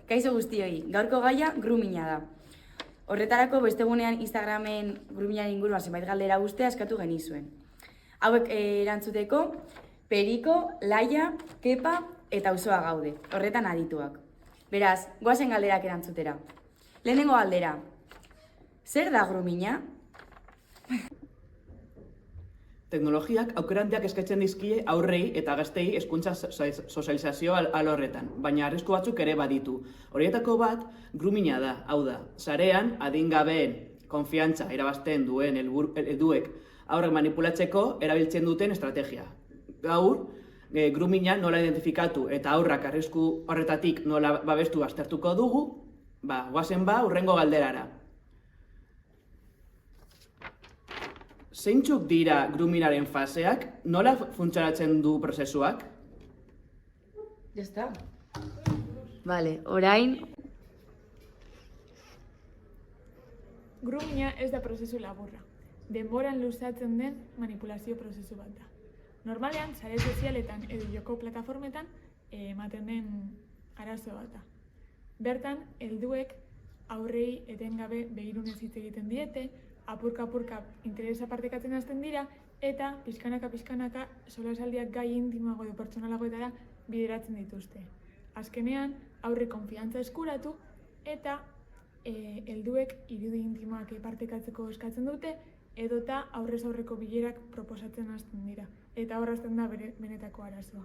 Kaixo guztioi, gaurko gaia groomina da. Horretarako bestegunean Instagramen groominaren inguruan zenbait galdera guztia eskatu genizuen. Hauek erantzuteko, Periko, Laia, Kepa eta Auzoa gaude, horretan adituak. Beraz, goazen galderak erantzutera. Lehenengo galdera, zer da groomina? Teknologiak aukera handiak eskatzen dizkie aurrei eta gaztei hezkuntza sozializazio alorretan, baina arrisku batzuk ere baditu. Horietako bat, groomina da, hau da, sarean adingabeen konfiantza irabazten duen helduek aurrek manipulatzeko erabiltzen duten estrategia. Gaur, groomina nola identifikatu eta aurrak arrisku horretatik nola babestu aztertuko dugu, goazen hurrengo galderara. Zeintzuk dira groominaren faseak? Nola funtzionatzen du prozesuak? Ya está. Vale, orain... Groomina ez da prozesu laburra. Denboran luzatzen den manipulazio prozesu bat da. Normalean, sare sozialetan edo joko plataformetan ematen den arazo bat da. Bertan, helduek aurrei etengabe begirunez hitz egiten diete, apurka-apurka interesa partekatzen hasten dira, eta pixkanaka solasaldiak gai intimoago edo pertsonalagoetara bideratzen dituzte. Azkenean, aurre konfiantza eskuratu, eta helduek irudi intimoak partekatzeko eskatzen dute, edota aurrez aurreko bilerak proposatzen hasten dira, eta hor hasten da benetako arazoa.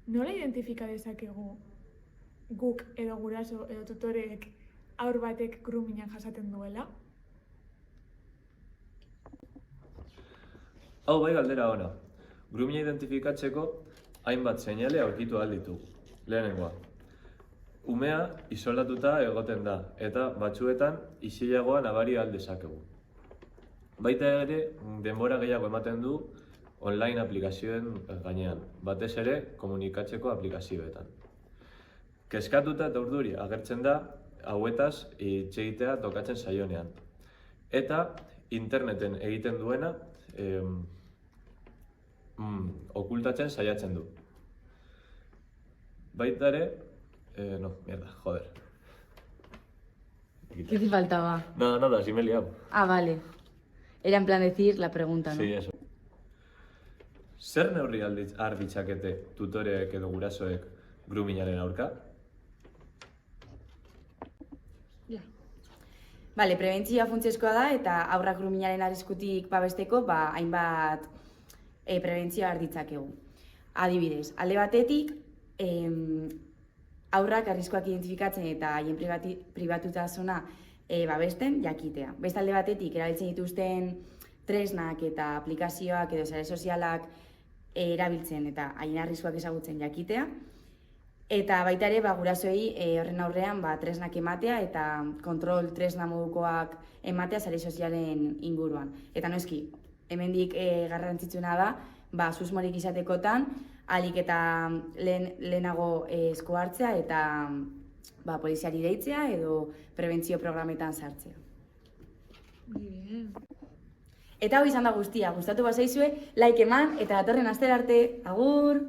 Nola identifika dezakegu guk edo guraso edo tutoreek aur batek groominak jasaten duela? Hau bai galdera ona. Groomina identifikatzeko hainbat seinale aurkitu ahal ditugu. Lehenengoa. Umea isolatuta egoten da eta batzuetan isilagoa nabari ahal dezakegu. Baita ere, denbora gehiago ematen du online aplikazioen gainean, batez ere komunikatzeko aplikazioetan. Kezkatuta eta urduri agertzen da hauetaz hitz egitea tokatzen saionean. Eta interneten egiten duena okultatzen saiatzen du. Baita ere, joder. ¿Qué te faltaba? Nada, si me he liado. Ah, vale. Era en plan decir la pregunta, ¿no? Sí, eso. Zer neurri har ditzakete tutoreek edo gurasoek groominaren aurka? Bale, prebentzioa funtsezkoa da eta aurrak groominaren arriskutik babesteko hainbat prebentzioa har ditzakegu. Adibidez, alde batetik, aurrak arriskuak identifikatzen eta haien pribatutasuna babesten jakitea. Beste alde batetik, erabiltzen dituzten tresnak eta aplikazioak edo sare sozialak erabiltzen eta haien arriskuak ezagutzen jakitea. Eta baita ere, gurasoei horren aurrean tresnak ematea eta kontrol tresna modukoak ematea sare sozialen inguruan. Eta noski, hemendik garrantzitsuena da, susmorik izatekotan, ahalik eta lehenago esku hartzea eta poliziari deitzea edo prebentzio programetan sartzea. Eta hau izan da guztia, gustatu bazaizue, like eman eta datorren astera arte, agur!